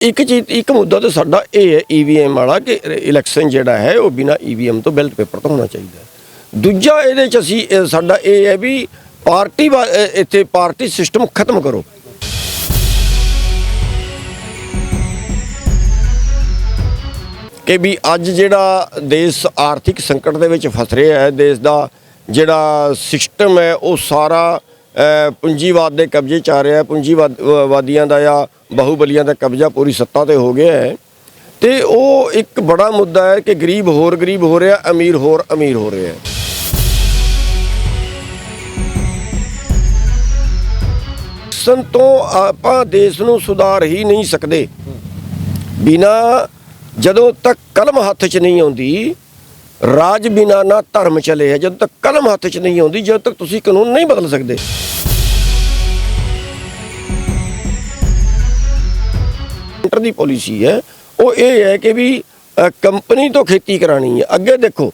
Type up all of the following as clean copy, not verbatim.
एक चीज एक मुद्दा तो साडा ये है ईवीएम वाला कि इलैक्शन जिहड़ा है वो बिना ईवीएम तो बैलेट पेपर तो होना चाहिए। दूजा इहदे च असीं साडा ये है भी पार्टी इत्थे पार्टी सिस्टम खत्म करो। कि भी अज जिहड़ा देश आर्थिक संकट दे विच फस रहा है, देश दा जिहड़ा सिस्टम है वो सारा पूंजीवाद के कब्जे च आ रहा है। पूंजीवादियों का या बाहुबलियों का कब्जा पूरी सत्ता ते हो गया है। तो वो एक बड़ा मुद्दा है कि गरीब होर गरीब हो रहा, अमीर होर अमीर हो रहा है। सन तो आपां देश नूं सुधार ही नहीं सकते बिना जदों तक कलम हत्थ च नहीं आउंदी। राज बिना ना धर्म चले है। जब तक कलम हाथ च नहीं आती, जब तक तुसी कानून नहीं बदल सकते। सेंटर की पॉलिसी है वो ये है कि भी कंपनी तो खेती करानी है। अगे देखो,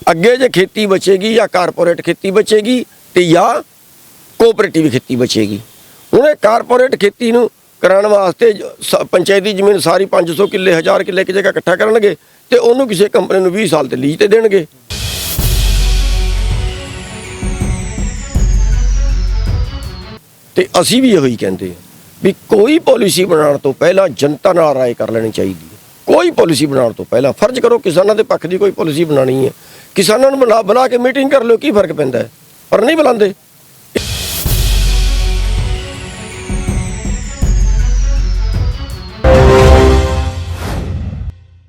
अगे जो खेती बचेगी या कारपोरेट खेती बचेगी तो या कोऑपरेटिव खेती बचेगी। उन्हें कारपोरेट खेती नूं कराने वास्ते पंचायती जमीन सारी 500 किले 1000 किले एक जगह इकट्ठा करनगे ते उन्होंने किसी कंपनी को 20 साल ते लीज ते देणगे। ते असीं भी यही कहते हैं भी कोई पॉलिसी बनाने तो पहला जनता नाल राय कर लेनी चाहिए। कोई पॉलिसी बनाने तो पहला फर्ज करो किसानों के पक्ष की कोई पॉलिसी बनानी है, किसानों को बुला के मीटिंग कर लो, की फर्क पैंदा है, पर नहीं बुलाते।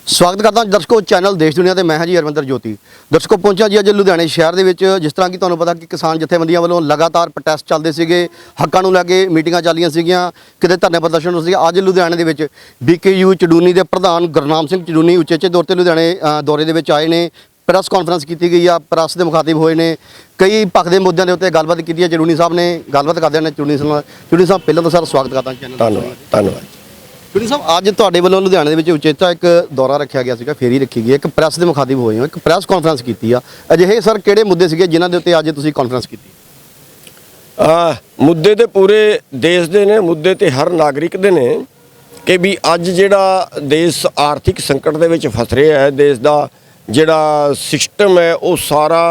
स्वागत करता दर्शकों चैनल देश दुनिया ते मैं जी अरविंदर ज्योति। दर्शकों पहुंचा जी अज लुधियाने शहर दे विच, जिस तरह कि तुहानूं पता कि किसान जथेबंदियां वालों लगातार प्रोटेस्ट चलते सीगे, हक्कां नूं लैके मीटिंगां चलियां सीगीआं, किते धरने प्रदर्शन हो सीगे। अज लुधियाने दे विच BKU चडूनी के प्रधान गुरनाम सिंह चडूनी उचेचे तौर पर लुधियाने दौरे दे विच आए ने। प्रैस कॉन्फ्रेंस की गई आ, प्रैस के मुखातिब होए ने, कई पक्के मुद्दों के उत्ते गलबात की है। चडूनी साहब ने गलबात करदे ने चडूनी साहब पहले तो सर स्वागत करता चैनल। धन्यवाद। चडूनी साहब अज तुहाडे वल्लों लुधियाने दे विच उचेचा एक दौरा रखा गया सीगा, फेरी रखी गई, एक प्रैस के मुखातिब होए हो, एक प्रैस कॉन्फ्रेंस की आ। अजिहे सर किहड़े मुद्दे सीगे जिन्हां दे उत्ते अज तुसीं कॉन्फ्रेंस कीती? मुद्दे तो पूरे देश के ने, मुद्दे तो हर नागरिक के ने कि भी अज जिहड़ा देश आर्थिक संकट दे विच फस रहा है, देश का जिहड़ा सिस्टम है वो सारा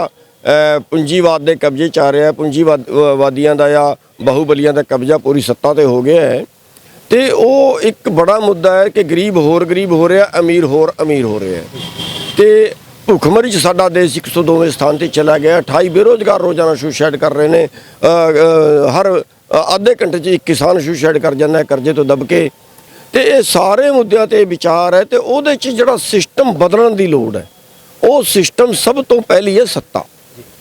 पूंजीवाद के कब्जे च आ रहा है। पूंजीवादियों का या बाहुबलियों का कब्जा पूरी सत्ता ते हो गया है। तो वो एक बड़ा मुद्दा है कि गरीब होर रहा, अमीर हो रहा है। तो भुखमरी च साडा देश 102वें स्थान पर चला गया। 28 बेरोजगार रोजाना सुसाइड कर रहे हैं। हर आधे घंटे च एक किसान सुसाइड कर जाता है कर्जे तो दब के। तो ये सारे मुद्दों पर विचार है। तो वो जो सिस्टम बदलने की लोड़ है, वो सिस्टम सब तो पहली है सत्ता,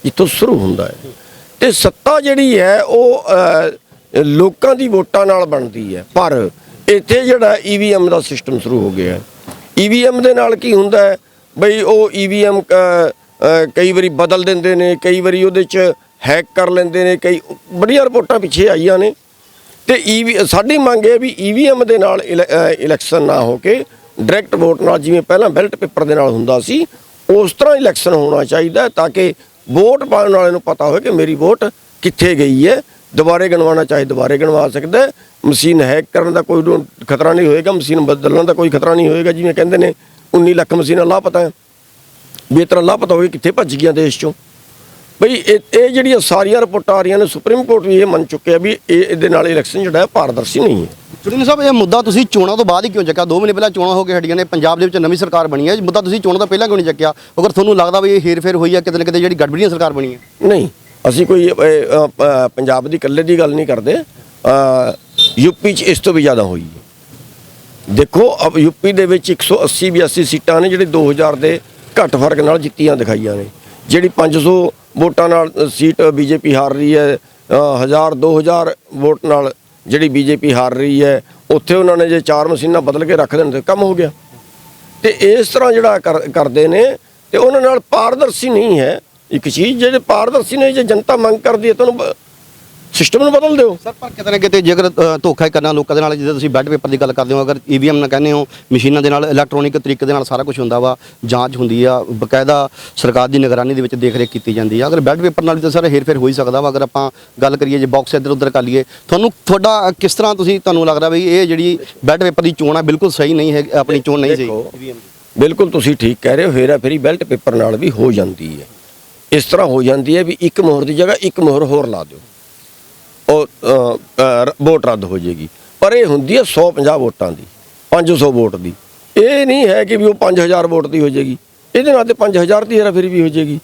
इतों शुरू होंदा है। तो सत्ता जिहड़ी है वो लोगों की वोटां नाल बनती है, पर इत्थे जिहड़ा ईवीएम का सिस्टम शुरू हो गया है। ईवीएम दे नाल की हुंदा है बई वो ईवीएम कई बारी बदल देंदे ने, कई बारी उहदे च हैक कर लेंदे ने, कई बड़ियां रिपोर्टां पिछे आईयां ने। तो साडी मंग है भी ईवीएम दे नाल इलैक्शन ना हो के डायरैक्ट वोट नाल जिवें पहलां बैलेट पेपर दे नाल हुंदा सी उस तरह इलैक्शन होना चाहिए, ताकि वोट पाने वाले नूं पता हो कि मेरी वोट कित्थे गई है। दोबारे गिनवाना चाहे दोबारे गिनवा सकता है। मशीन हैक करने का कोई खतरा नहीं होएगा, मशीन बदलने का कोई खतरा नहीं होएगा। जिवें कहंदे ने 19 लाख मशीनां लापता है, भी इस तरह लापता होगी कित्थे भज गई देश चों। बई ये जिहड़ियां सारियां रिपोर्टां आ रही ने, सुप्रीम कोर्ट भी ये मन चुके भी इहदे नाल इलैक्शन जिहड़ा है पारदर्शी नहीं है। चडूनी साहब ये मुद्दा तुसीं चोणां तो बाद ही क्यों चुक्या? 2 महीने पहले चोणां हो के हटियां ने, पंजाब दे विच नवीं सरकार बनी है, मुद्दा तुसीं चोणां तो पहले क्यों नहीं चुक्या? अगर तुहानूं लगदा भी ये हेर फेर होई है किते ना किते जिहड़ी गड़बड़ियां सरकार बनी है? नहीं, असीं कोई पंजाब की कल्ले की गल नहीं करते। यूपी च इस तो भी ज़्यादा हुई है। देखो अब यूपी दे विच 180-82 सीटां ने जिहड़ी 2000 के घट फर्क नाल जित्तियां दिखाईयां ने। जिहड़ी 500 वोटां नाल सीट बीजेपी हार रही है, 1000-2000 वोट नाल जिहड़ी बीजेपी हार रही है, उत्थे उन्होंने जे 4 मशीनां बदल के रख देण ते कम हो गया। तो इस तरह जिहड़ा करदे ने ते उन्हां नाल पारदर्शी नहीं है। एक चीज़ जो पारदर्शी ने जो जनता मंग करती है, तुहानूं ਸਿਸਟਮ ਨੂੰ ਬਦਲ ਦਿਓ। ਸਰ ਪਰ ਕਿਤੇ ਨਾ ਕਿਤੇ ਜੇਕਰ ਧੋਖਾ ਕਰਨਾ ਲੋਕਾਂ ਦੇ ਨਾਲ, ਜਿੱਦਾਂ ਤੁਸੀਂ ਬੈਲਟ ਪੇਪਰ ਦੀ ਗੱਲ ਕਰਦੇ ਹੋ, ਅਗਰ ਈਵੀਐਮ ਨਾਲ ਕਹਿੰਦੇ ਹੋ ਮਸ਼ੀਨਾਂ ਦੇ ਨਾਲ ਇਲੈਕਟ੍ਰੋਨਿਕ ਤਰੀਕੇ ਦੇ ਨਾਲ ਸਾਰਾ ਕੁਝ ਹੁੰਦਾ ਵਾ, ਜਾਂਚ ਹੁੰਦੀ ਆ, ਬਕਾਇਦਾ ਸਰਕਾਰ ਦੀ ਨਿਗਰਾਨੀ ਦੇ ਵਿੱਚ ਦੇਖ ਰੇਖ ਕੀਤੀ ਜਾਂਦੀ ਆ। ਅਗਰ ਬੈਲਟ ਪੇਪਰ ਨਾਲ ਵੀ ਤਾਂ ਸਰ ਹੇਰ ਫੇਰ ਹੋ ਹੀ ਸਕਦਾ ਵਾ। ਅਗਰ ਆਪਾਂ ਗੱਲ ਕਰੀਏ ਜੇ ਬਾਕਸ ਇੱਧਰ ਉੱਧਰ ਕਰ ਲਈਏ, ਤੁਹਾਡਾ ਕਿਸ ਤਰ੍ਹਾਂ ਤੁਹਾਨੂੰ ਲੱਗਦਾ ਵੀ ਇਹ ਜਿਹੜੀ ਬੈਲਟ ਪੇਪਰ ਦੀ ਚੋਣ ਆ ਬਿਲਕੁਲ ਸਹੀ ਨਹੀਂ ਹੈ, ਆਪਣੀ ਚੋਣ ਨਹੀਂ ਸਹੀ? ਬਿਲਕੁਲ ਤੁਸੀਂ ਠੀਕ ਕਹਿ ਰਹੇ ਹੋ, ਹੇਰਾ ਫੇਰੀ ਬੈਲਟ ਪੇਪਰ ਨਾਲ ਵੀ ਹੋ ਜਾਂਦੀ ਹੈ। ਇਸ ਤਰ੍ਹਾਂ ਹੋ ਜਾਂਦੀ ਹੈ ਵੀ ਇੱਕ ਮੋਹਰ ਦੀ ਜਗ੍ਹਾ ਇੱਕ ਮੋਹਰ ਹੋਰ ਲਾ ਦਿਓ, ਉਹ ਵੋਟ ਰੱਦ ਹੋ ਜਾਏਗੀ। ਪਰ ਇਹ ਹੁੰਦੀ ਹੈ 150 ਵੋਟਾਂ ਦੀ, 500 ਵੋਟ ਦੀ। ਇਹ ਨਹੀਂ ਹੈ ਕਿ ਵੀ ਉਹ 5000 ਵੋਟ ਦੀ ਹੋ ਜਾਏਗੀ, ਇਹਦੇ ਨਾਲ ਤੇ 5000 ਦੀ ਹੇਰਾ ਫੇਰੀ ਵੀ ਹੋ ਜਾਏਗੀ।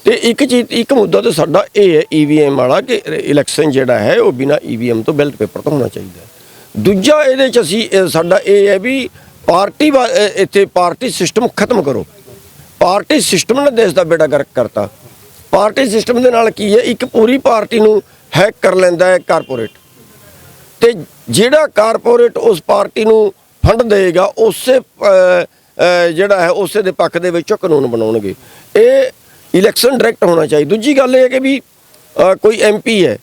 ਤੇ ਇੱਕ ਚੀਜ਼, ਇੱਕ ਮੁੱਦਾ ਤਾਂ ਸਾਡਾ ਇਹ ਹੈ ਈਵੀਐਮ ਵਾਲਾ, ਕਿ ਇਲੈਕਸ਼ਨ ਜਿਹੜਾ ਹੈ ਉਹ ਬਿਨਾਂ ਈਵੀਐਮ ਤੋਂ ਬੈਲਟ ਪੇਪਰ ਤੋਂ ਹੋਣਾ ਚਾਹੀਦਾ ਹੈ। ਦੂਜਾ ਇਹਦੇ 'ਚ ਅਸੀਂ ਸਾਡਾ ਇਹ ਹੈ ਵੀ ਇੱਥੇ ਪਾਰਟੀ ਸਿਸਟਮ ਖਤਮ ਕਰੋ। ਪਾਰਟੀ ਸਿਸਟਮ ਨੇ ਦੇਸ਼ ਦਾ ਬੇੜਾ ਗਰਕ ਕਰਤਾ। ਪਾਰਟੀ ਸਿਸਟਮ ਦੇ ਨਾਲ ਕੀ ਹੈ, ਇੱਕ ਪੂਰੀ ਪਾਰਟੀ ਨੂੰ ਹੈਕ ਕਰ ਲੈਂਦਾ ਹੈ ਕਾਰਪੋਰੇਟ, ਤੇ ਜਿਹੜਾ ਕਾਰਪੋਰੇਟ ਉਸ ਪਾਰਟੀ ਨੂੰ ਫੰਡ ਦੇਗਾ ਉਸੇ ਜਿਹੜਾ ਹੈ ਉਸੇ ਦੇ ਪੱਖ ਦੇ ਵਿੱਚ ਕਾਨੂੰਨ ਬਣਾਉਣਗੇ। ਇਹ ਇਲੈਕਸ਼ਨ ਡਾਇਰੈਕਟ ਹੋਣਾ ਚਾਹੀਦਾ। ਦੂਜੀ ਗੱਲ ਇਹ ਹੈ ਕਿ ਵੀ ਕੋਈ ਐਮਪੀ ਹੈ,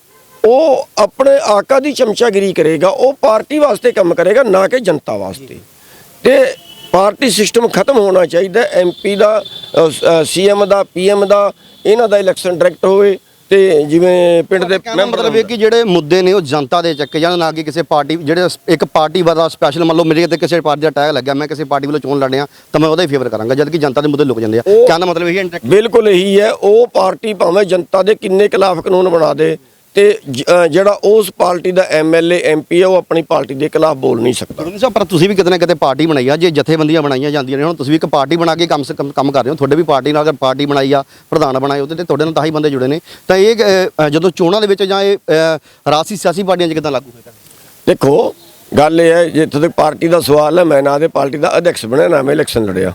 ਉਹ ਆਪਣੇ ਆਕਾ ਦੀ ਚਮਚਾਗਿਰੀ ਕਰੇਗਾ, ਉਹ ਪਾਰਟੀ ਵਾਸਤੇ ਕੰਮ ਕਰੇਗਾ, ਨਾ ਕਿ ਜਨਤਾ ਵਾਸਤੇ। ਤੇ ਪਾਰਟੀ ਸਿਸਟਮ ਖਤਮ ਹੋਣਾ ਚਾਹੀਦਾ। ਐਮਪੀ ਦਾ, ਸੀਐਮ ਦਾ, ਪੀਐਮ ਦਾ, ਇਹਨਾਂ ਦਾ ਇਲੈਕਸ਼ਨ ਡਾਇਰੈਕਟ ਹੋਵੇ। ਤੇ ਜਿਵੇਂ ਪਿੰਡ ਦੇ ਮਤਲਬ ਇਹ ਕਿ ਜਿਹੜੇ ਮੁੱਦੇ ਨੇ ਉਹ ਜਨਤਾ ਦੇ ਚੱਕੇ ਜਾਣ, ਨਾ ਕਿ ਕਿਸੇ ਪਾਰਟੀ, ਜਿਹੜੇ ਇੱਕ ਪਾਰਟੀ ਵਾਲਾ ਸਪੈਸ਼ਲ ਮੰਨ ਲਓ ਮੇਰੇ ਤੇ ਕਿਸੇ ਪਾਰਟੀ ਦਾ ਟੈਗ ਲੱਗਿਆ, ਮੈਂ ਕਿਸੇ ਪਾਰਟੀ ਵੱਲੋਂ ਚੋਣ ਲੜਿਆ ਤਾਂ ਮੈਂ ਉਹਦਾ ਹੀ ਫੇਵਰ ਕਰਾਂਗਾ, ਜਦ ਕਿ ਜਨਤਾ ਦੇ ਮੁੱਦੇ ਲੁਕ ਜਾਂਦੇ ਆ। ਕਹਿਣ ਦਾ ਮਤਲਬ ਇਹ ਹੈ ਬਿਲਕੁਲ ਇਹੀ ਹੈ। ਉਹ ਪਾਰਟੀ ਭਾਵੇਂ ਜਨਤਾ ਦੇ ਕਿੰਨੇ ਖਿਲਾਫ ਕਾਨੂੰਨ ਬਣਾ ਦੇ, ਤੇ ਜਿਹੜਾ ਉਸ ਪਾਰਟੀ ਦਾ ਐਮਐਲਏ ਐਮਪੀ ਹੈ ਉਹ ਆਪਣੀ ਪਾਰਟੀ ਦੇ ਖਿਲਾਫ ਬੋਲ ਨਹੀਂ ਸਕਦਾ। ਪਰ ਤੁਸੀਂ ਵੀ ਕਿਤੇ ਨਾ ਕਿਤੇ ਪਾਰਟੀ ਬਣਾਈ ਆ, ਜੇ ਜਥੇਬੰਦੀਆਂ ਬਣਾਈਆਂ ਜਾਂਦੀਆਂ ਨੇ, ਹੁਣ ਤੁਸੀਂ ਵੀ ਇੱਕ ਪਾਰਟੀ ਬਣਾ ਕੇ ਕੰਮ ਕਰ ਰਹੇ ਹੋ। ਤੁਹਾਡੇ ਵੀ ਪਾਰਟੀ ਨਾਲ ਅਗਰ ਪਾਰਟੀ ਬਣਾਈ ਆ, ਪ੍ਰਧਾਨ ਬਣਾਏ, ਉਹਦੇ ਤੇ ਤੁਹਾਡੇ ਨਾਲ ਤਾਂ ਹੀ ਬੰਦੇ ਜੁੜੇ ਨੇ। ਤਾਂ ਇਹ ਜਦੋਂ ਚੋਣਾਂ ਦੇ ਵਿੱਚ ਜਾਂ ਇਹ ਰਾਜਸੀ ਸਿਆਸੀ ਪਾਰਟੀਆਂ 'ਚ ਕਿੱਦਾਂ ਲਾਗੂ ਹੋਏਗਾ? ਦੇਖੋ ਗੱਲ ਇਹ ਹੈ, ਜਿੱਥੇ ਤੱਕ ਪਾਰਟੀ ਦਾ ਸਵਾਲ ਹੈ, ਮੈਂ ਨਾ ਦੇ ਪਾਰਟੀ ਦਾ ਅਧਿਕਸ਼ ਬਣਿਆ, ਨਾ ਮੈਂ ਇਲੈਕਸ਼ਨ ਲੜਿਆ।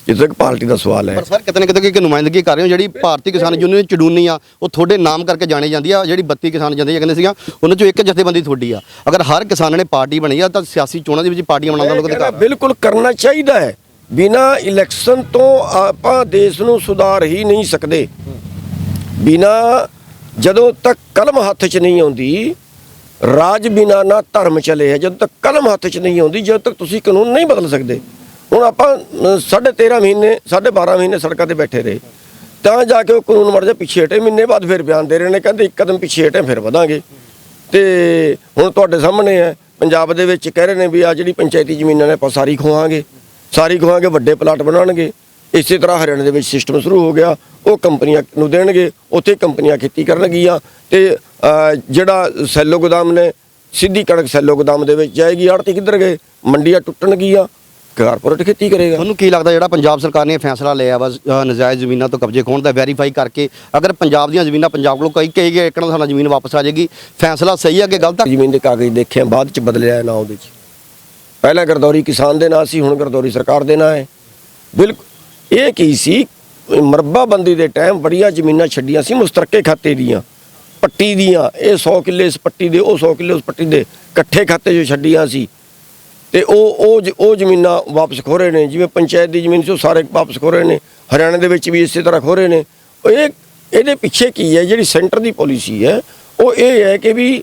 ਜਿੱਥੇ ਤੱਕ ਪਾਰਟੀ ਦਾ ਸਵਾਲ ਹੈ, ਪਰ ਸਰ ਕਿਤੇ ਨਾ ਕਿਤੇ ਇੱਕ ਨੁਮਾਇੰਦਗੀ ਕਰ ਰਹੇ ਹੋ। ਜਿਹੜੀ ਭਾਰਤੀ ਕਿਸਾਨ ਯੂਨੀਅਨ ਚੜੂਨੀ ਆ, ਉਹ ਤੁਹਾਡੇ ਨਾਮ ਕਰਕੇ ਜਾਣੀ ਜਾਂਦੀ ਆ। ਜਿਹੜੀ 32 ਕਿਸਾਨ ਜਾਂਦੇ ਕਹਿੰਦੇ ਸੀਗਾ, ਉਹਨਾਂ ਚੋਂ ਇੱਕ ਜਥੇਬੰਦੀ ਤੁਹਾਡੀ ਆ। ਅਗਰ ਹਰ ਕਿਸਾਨ ਨੇ ਪਾਰਟੀ ਬਣੀ ਆ ਤਾਂ ਸਿਆਸੀ ਚੋਣਾਂ ਦੇ ਵਿੱਚ ਪਾਰਟੀਆਂ ਬਣਾਉਣ ਦਾ ਲੋਕ ਅਧਿਕਾਰ ਬਿਲਕੁਲ ਕਰਨਾ ਚਾਹੀਦਾ ਹੈ। ਬਿਨਾਂ ਇਲੈਕਸ਼ਨ ਤੋਂ ਆਪਾਂ ਦੇਸ਼ ਨੂੰ ਸੁਧਾਰ ਹੀ ਨਹੀਂ ਸਕਦੇ। ਬਿਨਾਂ, ਜਦੋਂ ਤੱਕ ਕਲਮ ਹੱਥ 'ਚ ਨਹੀਂ ਆਉਂਦੀ, ਰਾਜ ਬਿਨਾਂ ਨਾ ਧਰਮ ਚਲੇ ਹੈ। ਜਦੋਂ ਤੱਕ ਕਲਮ ਹੱਥ 'ਚ ਨਹੀਂ ਆਉਂਦੀ, ਜਦੋਂ ਤੱਕ ਤੁਸੀਂ ਕਾਨੂੰਨ ਨਹੀਂ ਬਦਲ ਸਕਦੇ। ਹੁਣ ਆਪਾਂ 13.5 ਮਹੀਨੇ, 12.5 ਮਹੀਨੇ ਸੜਕਾਂ ਤੇ ਬੈਠੇ ਰਹੇ, ਤਾਂ ਜਾ ਕੇ ਉਹ ਕਾਨੂੰਨ ਮਰ ਜਾ ਪਿੱਛੇ ਹਟੇ। ਮਹੀਨੇ ਬਾਅਦ ਫਿਰ ਬਿਆਨ ਦੇ ਰਹੇ ਨੇ, ਕਹਿੰਦੇ ਇੱਕ ਕਦਮ ਪਿੱਛੇ ਹਟੇ ਫਿਰ ਵਧਾਂਗੇ। ਤੇ ਹੁਣ ਤੁਹਾਡੇ ਸਾਹਮਣੇ ਹੈ, ਪੰਜਾਬ ਦੇ ਵਿੱਚ ਕਹਿ ਰਹੇ ਨੇ ਵੀ ਆ ਜਿਹੜੀ ਪੰਚਾਇਤੀ ਜ਼ਮੀਨਾਂ ਨੇ ਆਪਾਂ ਸਾਰੀ ਖੋਹਾਂਗੇ, ਵੱਡੇ ਪਲਾਟ ਬਣਾਉਣਗੇ। ਇਸੇ ਤਰ੍ਹਾਂ ਹਰਿਆਣਾ ਦੇ ਵਿੱਚ ਸਿਸਟਮ ਸ਼ੁਰੂ ਹੋ ਗਿਆ, ਉਹ ਕੰਪਨੀਆਂ ਨੂੰ ਦੇਣਗੇ, ਉੱਥੇ ਕੰਪਨੀਆਂ ਖੇਤੀ ਕਰਨਗੀਆਂ। ਤੇ ਜਿਹੜਾ ਸੈਲੋ ਗੋਦਾਮ ਨੇ, ਸਿੱਧੀ ਕਣਕ ਸੈਲੋ ਗੋਦਾਮ ਦੇ ਵਿੱਚ ਜਾਏਗੀ। ਆੜ੍ਹਤੀ ਕਿੱਧਰ ਗਏ? ਮੰਡੀਆਂ ਟੁੱਟਣਗੀਆਂ, ਕਾਰਪੋਰੇਟ ਖੇਤੀ ਕਰੇਗਾ। ਤੁਹਾਨੂੰ ਕੀ ਲੱਗਦਾ ਜਿਹੜਾ ਪੰਜਾਬ ਸਰਕਾਰ ਨੇ ਫੈਸਲਾ ਲਿਆ ਵਾ ਨਜਾਇਜ਼ ਜ਼ਮੀਨਾਂ ਤੋਂ ਕਬਜ਼ੇ ਖੋਹਣ ਦਾ, ਵੈਰੀਫਾਈ ਕਰਕੇ ਅਗਰ ਪੰਜਾਬ ਦੀਆਂ ਜ਼ਮੀਨਾਂ ਪੰਜਾਬ ਕੋਲੋਂ ਕਈ ਏਕੜ ਸਾਡਾ ਜ਼ਮੀਨ ਵਾਪਸ ਆ ਜਾਏਗੀ, ਫੈਸਲਾ ਸਹੀ ਹੈ ਕਿ ਗਲਤ ਹੈ? ਜ਼ਮੀਨ ਦੇ ਕਾਗਜ਼ ਦੇਖਿਆ, ਬਾਅਦ ਚ ਬਦਲਿਆ ਨਾ ਉਹਦੇ ਚ। ਪਹਿਲਾਂ ਗਰਦੌਰੀ ਕਿਸਾਨ ਦੇ ਨਾਂ ਸੀ, ਹੁਣ ਗਰਦੌਰੀ ਸਰਕਾਰ ਦੇ ਨਾਂ ਹੈ। ਬਿਲਕੁਲ ਇਹ ਕੀ ਸੀ, ਮਰੱਬਾਬੰਦੀ ਦੇ ਟਾਈਮ ਬੜੀਆਂ ਜ਼ਮੀਨਾਂ ਛੱਡੀਆਂ ਸੀ ਮੁਸ਼ਤਰਕੇ ਖਾਤੇ ਦੀਆਂ, ਪੱਟੀ ਦੀਆਂ। ਇਹ 100 ਕਿੱਲੇ ਇਸ ਪੱਟੀ ਦੇ, ਉਹ 100 ਕਿੱਲੇ ਉਸ ਪੱਟੀ ਦੇ, ਇਕੱਠੇ ਖਾਤੇ 'ਚ ਛੱਡੀਆਂ ਸੀ। ਤੇ ਉਹ ਜ਼ਮੀਨਾਂ ਵਾਪਸ ਖੋ ਰਹੇ ਨੇ। ਜਿਵੇਂ ਪੰਚਾਇਤ ਦੀ ਜ਼ਮੀਨ ਸੀ ਉਹ ਸਾਰੇ ਵਾਪਸ ਖੋ ਰਹੇ ਨੇ, ਹਰਿਆਣਾ ਦੇ ਵਿੱਚ ਵੀ ਇਸੇ ਤਰ੍ਹਾਂ ਖੋ ਰਹੇ ਨੇ। ਇਹਦੇ ਪਿੱਛੇ ਕੀ ਹੈ? ਜਿਹੜੀ ਸੈਂਟਰ ਦੀ ਪਾਲਿਸੀ ਹੈ ਉਹ ਇਹ ਹੈ ਕਿ ਵੀ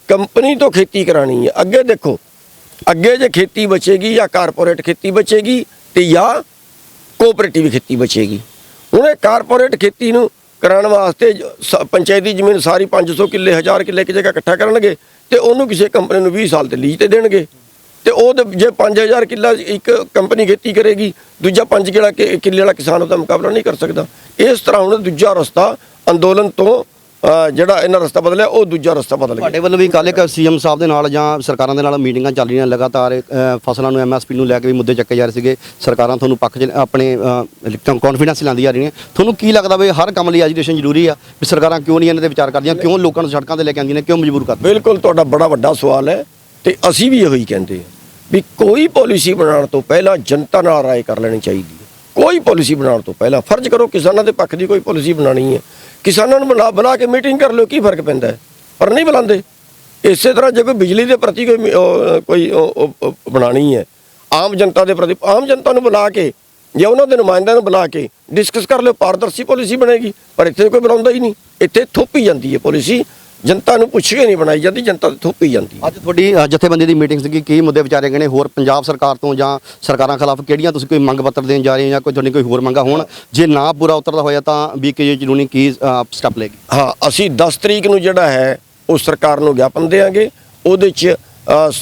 ਕੰਪਨੀ ਤੋਂ ਖੇਤੀ ਕਰਾਣੀ ਹੈ। ਅੱਗੇ ਦੇਖੋ, ਅੱਗੇ ਜੇ ਖੇਤੀ ਬਚੇਗੀ ਜਾਂ ਕਾਰਪੋਰੇਟ ਖੇਤੀ ਬਚੇਗੀ ਤੇ ਜਾਂ ਕੋਆਪਰੇਟਿਵ ਖੇਤੀ ਬਚੇਗੀ। ਹੁਣ ਇਹ ਕਾਰਪੋਰੇਟ ਖੇਤੀ ਨੂੰ ਕਰਾਉਣ ਵਾਸਤੇ ਪੰਚਾਇਤੀ ਜ਼ਮੀਨ ਸਾਰੀ 500 ਕਿੱਲੇ 1000 ਕਿੱਲੇ ਇੱਕ ਜਗ੍ਹਾ ਇਕੱਠਾ ਕਰਨਗੇ ਤੇ ਉਹਨੂੰ ਕਿਸੇ ਕੰਪਨੀ ਨੂੰ 20 ਸਾਲ ਤੇ ਲੀਜ਼ ਤੇ ਦੇਣਗੇ। ਤੇ ਉਹ ਜੇ 5000 ਕਿੱਲਾ ਇੱਕ ਕੰਪਨੀ ਖੇਤੀ ਕਰੇਗੀ, ਦੂਜਾ 5 ਕਿੱਲੇ ਵਾਲਾ ਕਿਸਾਨ ਉਹਦਾ ਮੁਕਾਬਲਾ ਨਹੀਂ ਕਰ ਸਕਦਾ। ਇਸ ਤਰ੍ਹਾਂ ਹੁਣ ਦੂਜਾ ਰਸਤਾ ਅੰਦੋਲਨ ਤੋਂ ਜਿਹੜਾ ਇਹਨਾਂ ਰਸਤਾ ਬਦਲਿਆ, ਉਹ ਦੂਜਾ ਰਸਤਾ ਬਦਲ ਗਿਆ। ਤੁਹਾਡੇ ਵੱਲੋਂ ਵੀ ਕੱਲ੍ਹ ਇੱਕ ਸੀਐਮ ਸਾਹਿਬ ਦੇ ਨਾਲ ਜਾਂ ਸਰਕਾਰਾਂ ਦੇ ਨਾਲ ਮੀਟਿੰਗਾਂ ਚੱਲ ਰਹੀਆਂ ਲਗਾਤਾਰ, ਫਸਲਾਂ ਨੂੰ ਐਮਐਸਪੀ ਨੂੰ ਲੈ ਕੇ ਵੀ ਮੁੱਦੇ ਚੱਕੇ ਜਾ ਰਹੇ ਸੀਗੇ। ਸਰਕਾਰਾਂ ਤੁਹਾਨੂੰ ਪੱਖ 'ਚ ਆਪਣੇ ਕੌਨਫੀਡੈਂਸ ਲਾਉਂਦੀ ਜਾ ਰਹੀਆਂ। ਤੁਹਾਨੂੰ ਕੀ ਲੱਗਦਾ ਵੀ ਹਰ ਕੰਮ ਲਈ ਐਜੂਕੇਸ਼ਨ ਜ਼ਰੂਰੀ ਆ? ਵੀ ਸਰਕਾਰਾਂ ਕਿਉਂ ਨਹੀਂ ਇਹਨਾਂ 'ਤੇ ਵਿਚਾਰ ਕਰਦੀਆਂ? ਕਿਉਂ ਲੋਕਾਂ ਨੂੰ ਸੜਕਾਂ 'ਤੇ ਲੈ ਕੇ ਆਉਂਦੀਆਂ ਨੇ? ਕਿਉਂ ਮਜਬੂਰ ਕਰਦੀਆਂ? ਬਿਲਕੁਲ ਤੁਹਾਡਾ ਬੜਾ ਵੱਡਾ ਸਵਾਲ ਹੈ, ਤੇ ਅਸੀਂ ਵੀ ਇਹੋ ਹੀ ਕਹਿੰਦੇ ਹਾਂ ਵੀ ਕੋਈ ਪਾਲਿਸੀ ਬਣਾਉਣ ਤੋਂ ਪਹਿਲਾਂ ਜਨਤਾ ਨਾਲ ਰਾਏ ਕਰ ਲੈਣੀ ਚਾਹੀਦੀ ਹੈ। ਕੋਈ ਪਾਲਿਸੀ ਬਣਾਉਣ ਤੋਂ ਪਹਿਲਾਂ ਫਰਜ਼ ਕਰੋ ਕਿਸਾਨਾਂ ਦੇ ਪੱਖ ਦੀ ਕੋਈ ਪਾਲਿਸੀ ਬਣਾਉਣੀ ਹੈ, ਕਿਸਾਨਾਂ ਨੂੰ ਬੁਲਾ ਕੇ ਮੀਟਿੰਗ ਕਰ ਲਿਓ, ਕੀ ਫਰਕ ਪੈਂਦਾ ਹੈ? ਪਰ ਨਹੀਂ ਬੁਲਾਉਂਦੇ। ਇਸੇ ਤਰ੍ਹਾਂ ਜੇ ਕੋਈ ਬਿਜਲੀ ਦੇ ਪ੍ਰਤੀ ਕੋਈ ਬਣਾਉਣੀ ਹੈ, ਆਮ ਜਨਤਾ ਦੇ ਪ੍ਰਤੀ, ਆਮ ਜਨਤਾ ਨੂੰ ਬੁਲਾ ਕੇ ਜਾਂ ਉਹਨਾਂ ਦੇ ਨੁਮਾਇੰਦਿਆਂ ਨੂੰ ਬੁਲਾ ਕੇ ਡਿਸਕਸ ਕਰ ਲਿਓ, ਪਾਰਦਰਸ਼ੀ ਪਾਲਿਸੀ ਬਣੇਗੀ। ਪਰ ਇੱਥੇ ਕੋਈ ਬੁਲਾਉਂਦਾ ਹੀ ਨਹੀਂ, ਇੱਥੇ ਥੋਪੀ ਜਾਂਦੀ ਹੈ ਪਾਲਿਸੀ। ਜਨਤਾ ਨੂੰ ਪੁੱਛ ਕੇ ਨਹੀਂ ਬਣਾਈ ਜਾਂਦੀ, ਜਨਤਾ ਤੇ ਥੋਪੀ ਜਾਂਦੀ ਹੈ। ਅੱਜ ਤੁਹਾਡੀ ਜਥੇਬੰਦੀ ਦੀ ਮੀਟਿੰਗ ਸੀਗੀ, ਕੀ ਮੁੱਦੇ ਵਿਚਾਰੇ ਗਏ ਨੇ? ਹੋਰ ਪੰਜਾਬ ਸਰਕਾਰ ਤੋਂ ਜਾਂ ਸਰਕਾਰਾਂ ਖਿਲਾਫ ਕਿਹੜੀਆਂ ਤੁਸੀਂ ਕੋਈ ਮੰਗ ਪੱਤਰ ਦੇਣ ਜਾ ਰਹੇ ਹੋ ਜਾਂ ਕੋਈ ਤੁਹਾਡੀ ਕੋਈ ਹੋਰ ਮੰਗਾਂ ਹੋਣ? ਜੇ ਨਾ ਪੂਰਾ ਉਤਰਦਾ ਹੋਇਆ ਤਾਂ BKU ਚੜੂਨੀ ਕੀ ਸਟੈਪ ਲਏਗੀ? ਹਾਂ, ਅਸੀਂ 10 ਤਰੀਕ ਨੂੰ ਜਿਹੜਾ ਹੈ ਉਹ ਸਰਕਾਰ ਨੂੰ ਗਿਆਪਨ ਦੇਵਾਂਗੇ। ਉਹਦੇ 'ਚ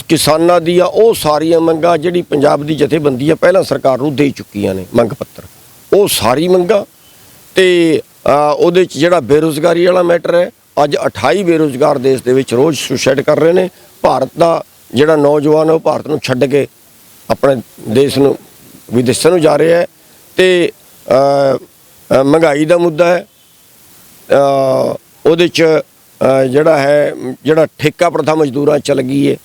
ਕਿਸਾਨਾਂ ਦੀਆਂ ਉਹ ਸਾਰੀਆਂ ਮੰਗਾਂ ਜਿਹੜੀ ਪੰਜਾਬ ਦੀ ਜਥੇਬੰਦੀ ਆ ਪਹਿਲਾਂ ਸਰਕਾਰ ਨੂੰ ਦੇ ਚੁੱਕੀਆਂ ਨੇ ਮੰਗ ਪੱਤਰ, ਉਹ ਸਾਰੀ ਮੰਗਾਂ ਤੇ ਉਹਦੇ 'ਚ ਜਿਹੜਾ ਬੇਰੁਜ਼ਗਾਰੀ ਵਾਲਾ ਮੈਟਰ ਹੈ, ਅੱਜ 28 ਬੇਰੁਜ਼ਗਾਰ ਦੇਸ਼ ਦੇ ਵਿੱਚ ਰੋਜ਼ ਸੁਸਾਈਡ ਕਰ ਰਹੇ ਨੇ। ਭਾਰਤ ਦਾ ਜਿਹੜਾ ਨੌਜਵਾਨ ਹੈ ਉਹ ਭਾਰਤ ਨੂੰ ਛੱਡ ਕੇ ਆਪਣੇ ਦੇਸ਼ ਨੂੰ ਵਿਦੇਸ਼ਾਂ ਨੂੰ ਜਾ ਰਿਹਾ ਹੈ। ਤੇ ਮਹਿੰਗਾਈ ਦਾ ਮੁੱਦਾ ਹੈ, ਉਹਦੇ 'ਚ ਜਿਹੜਾ ਠੇਕਾ ਪ੍ਰਥਾ ਮਜ਼ਦੂਰਾਂ ਚੱਲ ਗਈ ਹੈ।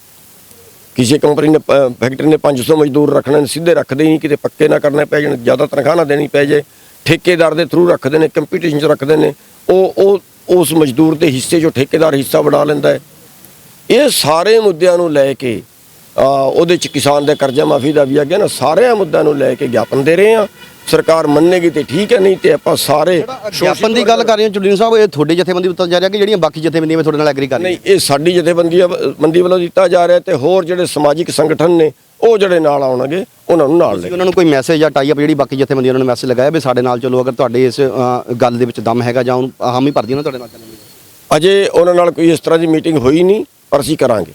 ਕਿਸੇ ਕੰਪਨੀ ਨੇ ਫੈਕਟਰੀ ਨੇ 500 ਮਜ਼ਦੂਰ ਰੱਖਣੇ ਨੇ, ਸਿੱਧੇ ਰੱਖਦੇ ਹੀ ਨਹੀਂ, ਕਿਤੇ ਪੱਕੇ ਨਾ ਕਰਨੇ ਪੈ ਜਾਣ, ਜ਼ਿਆਦਾ ਤਨਖਾਹ ਨਾ ਦੇਣੀ ਪੈ ਜਾਏ, ਠੇਕੇਦਾਰ ਦੇ ਥਰੂ ਰੱਖਦੇ ਨੇ, ਕੰਪੀਟੀਸ਼ਨ 'ਚ ਰੱਖਦੇ ਨੇ। ਉਹ ਉਸ ਮਜ਼ਦੂਰ ਦੇ ਹਿੱਸੇ 'ਚੋਂ ਠੇਕੇਦਾਰ ਹਿੱਸਾ ਬਣਾ ਲੈਂਦਾ ਹੈ। ਇਹ ਸਾਰੇ ਮੁੱਦਿਆਂ ਨੂੰ ਲੈ ਕੇ ਉਹਦੇ 'ਚ ਕਿਸਾਨ ਦੇ ਕਰਜ਼ਾ ਮਾਫੀ ਦਾ ਵੀ ਅੱਗੇ ਨਾ, ਸਾਰਿਆਂ ਮੁੱਦਿਆਂ ਨੂੰ ਲੈ ਕੇ ਗਿਆਪਨ ਦੇ ਰਹੇ ਹਾਂ। ਸਰਕਾਰ ਮੰਨੇਗੀ ਤੇ ਠੀਕ ਹੈ, ਨਹੀਂ ਤੇ ਆਪਾਂ ਸਾਰੇ ਗਿਆਪਨ ਦੀ ਗੱਲ ਕਰ ਰਹੇ ਹੋ ਚੜੂਨੀ ਸਾਹਿਬ, ਇਹ ਤੁਹਾਡੀ ਜਥੇਬੰਦੀ ਵੱਲੋਂ ਜਾ ਰਿਹਾ ਕਿ ਜਿਹੜੀਆਂ ਬਾਕੀ ਜਥੇਬੰਦੀਆਂ ਵਿੱਚ ਤੁਹਾਡੇ ਨਾਲ ਐਗਰੀ ਕਰ ਰਹੀਆਂ? ਨਹੀਂ, ਇਹ ਸਾਡੀ ਜਥੇਬੰਦੀ ਵੱਲੋਂ ਦਿੱਤਾ ਜਾ ਰਿਹਾ ਤੇ ਹੋਰ ਜਿਹੜੇ ਸਮਾਜਿਕ ਸੰਗਠਨ ਨੇ ਉਹ ਜਿਹੜੇ ਨਾਲ ਆਉਣਗੇ ਉਹਨਾਂ ਨੂੰ ਨਾਲ ਲੈ। ਉਹਨਾਂ ਨੂੰ ਕੋਈ ਮੈਸੇਜ ਜਾਂ ਟਾਈ ਅਪ ਜਿਹੜੀ ਬਾਕੀ ਜਥੇਬੰਦੀਆਂ ਉਹਨਾਂ ਨੇ ਮੈਸੇਜ ਲਗਾਇਆ ਵੀ ਸਾਡੇ ਨਾਲ ਚਲੋ, ਅਗਰ ਤੁਹਾਡੇ ਇਸ ਗੱਲ ਦੇ ਵਿੱਚ ਦਮ ਹੈਗਾ ਜਾਂ ਉਹਨੂੰ ਹਾਮੀ ਭਰਦੀ ਉਹਨਾਂ ਤੁਹਾਡੇ ਨਾਲ ਚੱਲਣ ਦੀ? ਅਜੇ ਉਹਨਾਂ ਨਾਲ ਕੋਈ ਇਸ ਤਰ੍ਹਾਂ ਦੀ ਮੀਟਿੰਗ ਹੋਈ ਨਹੀਂ, ਪਰ ਅਸੀਂ ਕਰਾਂਗੇ।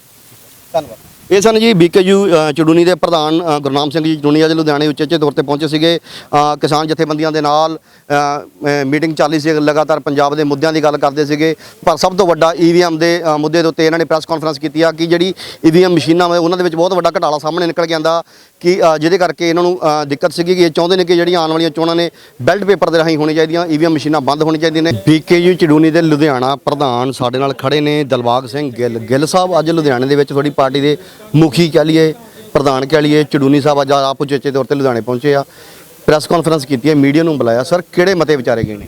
ਧੰਨਵਾਦ। ਇਹ ਸਨ ਜੀ BKU ਚੜੂਨੀ ਦੇ ਪ੍ਰਧਾਨ ਗੁਰਨਾਮ ਸਿੰਘ ਜੀ ਚੜੂਨੀ ਅੱਜ ਲੁਧਿਆਣੇ ਉਚੇਚੇ ਤੌਰ ਤੇ ਪਹੁੰਚੇ ਸੀਗੇ। ਕਿਸਾਨ ਜਥੇਬੰਦੀਆਂ ਦੇ ਨਾਲ ਮੀਟਿੰਗ ਚੱਲੀ ਸੀ, ਲਗਾਤਾਰ ਪੰਜਾਬ ਦੇ ਮੁੱਦਿਆਂ ਦੀ ਗੱਲ ਕਰਦੇ ਸੀਗੇ। ਪਰ ਸਭ ਤੋਂ ਵੱਡਾ EVM ਦੇ ਮੁੱਦੇ ਦੇ ਉੱਤੇ ਇਹਨਾਂ ਨੇ ਪ੍ਰੈਸ ਕਾਨਫਰੰਸ ਕੀਤੀ ਆ ਕਿ ਜਿਹੜੀ EVM ਮਸ਼ੀਨਾਂ ਵਾ ਉਹਨਾਂ ਦੇ ਵਿੱਚ ਬਹੁਤ ਵੱਡਾ ਘਟਾਲਾ ਸਾਹਮਣੇ ਨਿਕਲ ਕੇ ਆਂਦਾ ਕਿ ਜਿਹਦੇ ਕਰਕੇ ਇਹਨਾਂ ਨੂੰ ਦਿੱਕਤ ਸੀਗੀ ਕਿ ਇਹ ਚਾਹੁੰਦੇ ਨੇ ਕਿ ਜਿਹੜੀਆਂ ਆਉਣ ਵਾਲੀਆਂ ਚੋਣਾਂ ਨੇ ਬੈਲਟ ਪੇਪਰ ਦੇ ਰਾਹੀਂ ਹੋਣੀ ਚਾਹੀਦੀਆਂ, EVM ਮਸ਼ੀਨਾਂ ਬੰਦ ਹੋਣੀ ਚਾਹੀਦੀਆਂ ਨੇ। BKU ਚੜੂਨੀ ਦੇ ਲੁਧਿਆਣਾ ਪ੍ਰਧਾਨ ਸਾਡੇ ਨਾਲ ਖੜੇ ਨੇ ਦਿਲਬਾਗ ਸਿੰਘ ਗਿੱਲ ਸਾਹਿਬ। ਅੱਜ ਲੁਧਿਆਣੇ ਦੇ ਵਿੱਚ ਤੁਹਾਡੀ ਪਾਰਟੀ ਦੇ ਮੁਖੀ ਕਹਿ ਲਈਏ, ਪ੍ਰਧਾਨ ਕਹਿ ਲਈਏ, ਚੜੂਨੀ ਸਾਹਿਬ ਅੱਜ ਆਪ ਉਚੇਚੇ ਤੌਰ ਤੇ ਲੁਧਿਆਣੇ ਪਹੁੰਚੇ ਆ, ਪ੍ਰੈਸ ਕਾਨਫਰੰਸ ਕੀਤੀ ਹੈ, ਮੀਡੀਆ ਨੂੰ ਬੁਲਾਇਆ। ਸਰ, ਕਿਹੜੇ ਮਤੇ ਵਿਚਾਰੇ ਗਏ ਨੇ?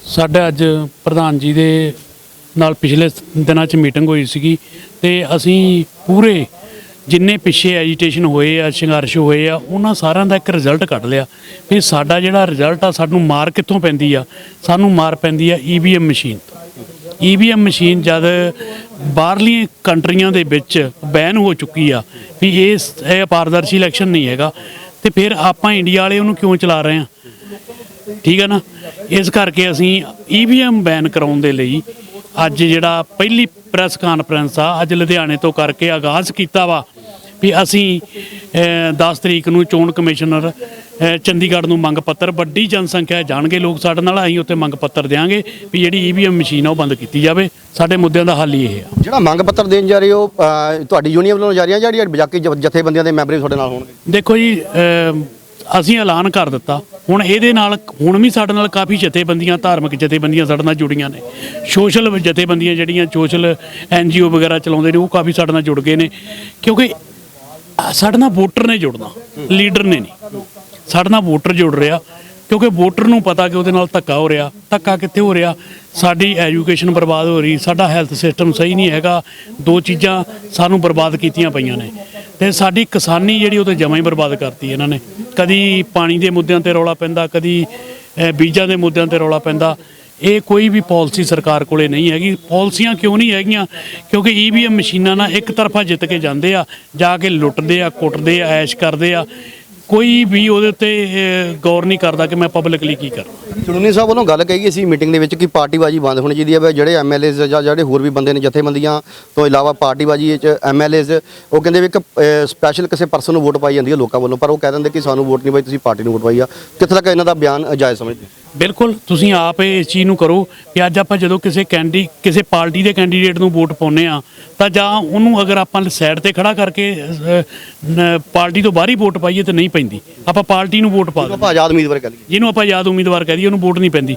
ਸਾਡੇ ਅੱਜ ਪ੍ਰਧਾਨ ਜੀ ਦੇ ਨਾਲ ਪਿਛਲੇ ਦਿਨਾਂ 'ਚ ਮੀਟਿੰਗ ਹੋਈ ਸੀਗੀ ਤੇ ਅਸੀਂ ਪੂਰੇ ਜਿੰਨੇ ਪਿੱਛੇ ਐਜੀਟੇਸ਼ਨ ਹੋਏ ਆ, ਸੰਘਰਸ਼ ਹੋਏ ਆ, ਉਹਨਾਂ ਸਾਰਿਆਂ ਦਾ ਇੱਕ ਰਿਜ਼ਲਟ ਕੱਢ ਲਿਆ ਵੀ ਸਾਡਾ ਜਿਹੜਾ ਰਿਜ਼ਲਟ ਆ, ਸਾਨੂੰ ਮਾਰ ਕਿੱਥੋਂ ਪੈਂਦੀ ਆ? ਸਾਨੂੰ ਮਾਰ ਪੈਂਦੀ ਆ EVM ਮਸ਼ੀਨ। EVM ਮਸ਼ੀਨ ਜਦ ਬਾਹਰਲੀਆਂ ਕੰਟਰੀਆਂ ਦੇ ਵਿੱਚ ਬੈਨ ਹੋ ਚੁੱਕੀ ਆ ਵੀ ਇਹ ਪਾਰਦਰਸ਼ੀ ਇਲੈਕਸ਼ਨ ਨਹੀਂ ਹੈਗਾ, ਤੇ ਫਿਰ ਆਪਾਂ ਇੰਡੀਆ ਵਾਲੇ ਉਹਨੂੰ ਕਿਉਂ ਚਲਾ ਰਹੇ ਆ? ਠੀਕ ਹੈ ਨਾ। ਇਸ ਕਰਕੇ ਅਸੀਂ EVM ਬੈਨ ਕਰਾਉਣ ਦੇ ਲਈ ਅੱਜ ਜਿਹੜਾ ਪਹਿਲੀ ਪ੍ਰੈਸ ਕਾਨਫਰੰਸ ਆ ਅੱਜ ਲੁਧਿਆਣੇ ਤੋਂ ਕਰਕੇ ਆਗਾਜ਼ ਕੀਤਾ ਵਾ ਵੀ ਅਸੀਂ 10 ਤਰੀਕ ਨੂੰ ਚੋਣ ਕਮਿਸ਼ਨਰ ਚੰਡੀਗੜ੍ਹ ਨੂੰ ਮੰਗ ਪੱਤਰ, ਵੱਡੀ ਜਨਸੰਖਿਆ ਜਾਣਗੇ ਲੋਕ ਸਾਡੇ ਨਾਲ, ਅਸੀਂ ਉੱਥੇ ਮੰਗ ਪੱਤਰ ਦੇਵਾਂਗੇ ਵੀ ਜਿਹੜੀ EVM ਮਸ਼ੀਨ ਆ ਉਹ ਬੰਦ ਕੀਤੀ ਜਾਵੇ। ਸਾਡੇ ਮੁੱਦਿਆਂ ਦਾ ਹੱਲ ਹੀ ਇਹ ਆ। ਜਿਹੜਾ ਮੰਗ ਪੱਤਰ ਦੇਣ ਜਾ ਰਹੇ ਹੋ ਤੁਹਾਡੀ ਯੂਨੀਅਨ ਵੱਲੋਂ ਜਾ ਰਹੀਆਂ ਜਿਹੜੀ ਬਾਕੀ ਜਥੇਬੰਦੀਆਂ ਦੇ ਮੈਂਬਰ ਤੁਹਾਡੇ ਨਾਲ ਹੋਣਗੇ? ਦੇਖੋ ਜੀ, ਅਸੀਂ ਐਲਾਨ ਕਰ ਦਿੱਤਾ, ਹੁਣ ਇਹਦੇ ਨਾਲ ਹੁਣ ਵੀ ਸਾਡੇ ਨਾਲ ਕਾਫੀ ਜਥੇਬੰਦੀਆਂ, ਧਾਰਮਿਕ ਜਥੇਬੰਦੀਆਂ ਸਾਡੇ ਨਾਲ ਜੁੜੀਆਂ ਨੇ, ਸੋਸ਼ਲ ਜਥੇਬੰਦੀਆਂ ਜਿਹੜੀਆਂ ਸੋਸ਼ਲ NGO ਵਗੈਰਾ ਚਲਾਉਂਦੇ ਨੇ ਉਹ ਕਾਫੀ ਸਾਡੇ ਨਾਲ ਜੁੜ ਗਏ ਨੇ, ਕਿਉਂਕਿ ਸਾਡੇ ਨਾਲ ਵੋਟਰ ਨੇ ਜੁੜਨਾ, ਲੀਡਰ ਨੇ ਨਹੀਂ। ਸਾਡੇ ਨਾਲ ਵੋਟਰ ਜੁੜ ਰਿਹਾ ਕਿਉਂਕਿ ਵੋਟਰ ਨੂੰ ਪਤਾ ਕਿ ਉਹਦੇ ਨਾਲ ਧੱਕਾ ਹੋ ਰਿਹਾ। ਧੱਕਾ ਕਿੱਥੇ ਹੋ ਰਿਹਾ? ਸਾਡੀ ਐਜੂਕੇਸ਼ਨ ਬਰਬਾਦ ਹੋ ਰਹੀ, ਸਾਡਾ ਹੈਲਥ ਸਿਸਟਮ ਸਹੀ ਨਹੀਂ ਹੈਗਾ, ਦੋ ਚੀਜ਼ਾਂ ਸਾਨੂੰ ਬਰਬਾਦ ਕੀਤੀਆਂ ਪਈਆਂ ਨੇ। ਤੇ ਸਾਡੀ ਕਿਸਾਨੀ ਜਿਹੜੀ ਉਹ ਤਾਂ ਜਮਾਂ ਹੀ ਬਰਬਾਦ ਕਰਤੀ ਇਹਨਾਂ ਨੇ। ਕਦੀ ਪਾਣੀ ਦੇ ਮੁੱਦਿਆਂ ਤੇ ਰੌਲਾ ਪੈਂਦਾ, ਕਦੀ ਬੀਜਾਂ ਦੇ ਮੁੱਦਿਆਂ ਤੇ ਰੌਲਾ ਪੈਂਦਾ। ਇਹ ਕੋਈ ਵੀ ਪਾਲਿਸੀ ਸਰਕਾਰ ਕੋਲੇ ਨਹੀਂ ਹੈਗੀ। ਪਾਲਿਸੀਆਂ ਕਿਉਂ ਨਹੀਂ ਹੈਗੀਆਂ? ਕਿਉਂਕਿ EVM ਮਸ਼ੀਨਾਂ ਨਾਲ ਇੱਕ ਤਰਫਾ ਜਿੱਤ ਕੇ ਜਾਂਦੇ ਆ, ਜਾ ਕੇ ਲੁੱਟਦੇ ਆ, ਕੁੱਟਦੇ ਆ, ਐਸ਼ ਕਰਦੇ ਆ। ਕੋਈ ਵੀ ਉਹਦੇ ਉੱਤੇ ਗੌਰ ਨਹੀਂ ਕਰਦਾ ਕਿ ਮੈਂ ਪਬਲਿਕਲੀ ਕੀ ਕਰਾਂ। ਚੜੂਨੀ ਸਾਹਿਬ ਵੱਲੋਂ ਗੱਲ ਕਹੀ ਗਈ ਸੀ ਮੀਟਿੰਗ ਦੇ ਵਿੱਚ ਕਿ ਪਾਰਟੀਬਾਜ਼ੀ ਬੰਦ ਹੋਣੀ ਚਾਹੀਦੀ ਹੈ। ਜਿਹੜੇ MLAs ਜਾਂ ਜਿਹੜੇ ਹੋਰ ਵੀ ਬੰਦੇ ਨੇ ਜਥੇਬੰਦੀਆਂ ਤੋਂ ਇਲਾਵਾ ਪਾਰਟੀਬਾਜ਼ੀ ਵਿੱਚ MLAs ਉਹ ਕਹਿੰਦੇ ਵੀ ਇੱਕ ਸਪੈਸ਼ਲ ਕਿਸੇ ਪਰਸਨ ਨੂੰ ਵੋਟ ਪਾਈ ਜਾਂਦੀ ਹੈ ਲੋਕਾਂ ਵੱਲੋਂ, ਪਰ ਉਹ ਕਹਿ ਦਿੰਦੇ ਕਿ ਸਾਨੂੰ ਵੋਟ ਨਹੀਂ ਪਾਈ, ਤੁਸੀਂ ਪਾਰਟੀ ਨੂੰ ਵੋਟ ਪਾਈ ਆ। ਕਿੱਥੇ ਤੱਕ ਇਹਨਾਂ ਦਾ ਬਿਆਨ ਜਾਇਜ਼ ਸਮਝਦੇ? ਬਿਲਕੁਲ, ਤੁਸੀਂ ਆਪ ਇਸ ਚੀਜ਼ ਨੂੰ ਕਰੋ ਕਿ ਅੱਜ ਆਪਾਂ ਜਦੋਂ ਕਿਸੇ ਪਾਰਟੀ ਦੇ ਕੈਂਡੀਡੇਟ ਨੂੰ ਵੋਟ ਪਾਉਂਦੇ ਆ ਤਾਂ ਜਾਂ ਉਹਨੂੰ ਅਗਰ ਆਪਾਂ ਸਾਈਡ ਤੇ ਖੜਾ ਕਰਕੇ ਪਾਰਟੀ ਤੋਂ ਬਾਹਰ ਹੀ ਵੋਟ ਪਾਈਏ ਤਾਂ ਨਹੀਂ ਪੈਂਦੀ। ਆਪਾਂ ਪਾਰਟੀ ਨੂੰ ਵੋਟ ਪਾ ਦਿੰਦੇ, ਆਪਾਂ ਆਜ਼ਾਦ ਉਮੀਦਵਾਰ ਕਹਿ ਲਈਏ, ਜਿਹਨੂੰ ਆਪਾਂ ਆਜ਼ਾਦ ਉਮੀਦਵਾਰ ਕਹਿ ਦਈਏ, ਉਹਨੂੰ ਵੋਟ ਨਹੀਂ ਪੈਂਦੀ।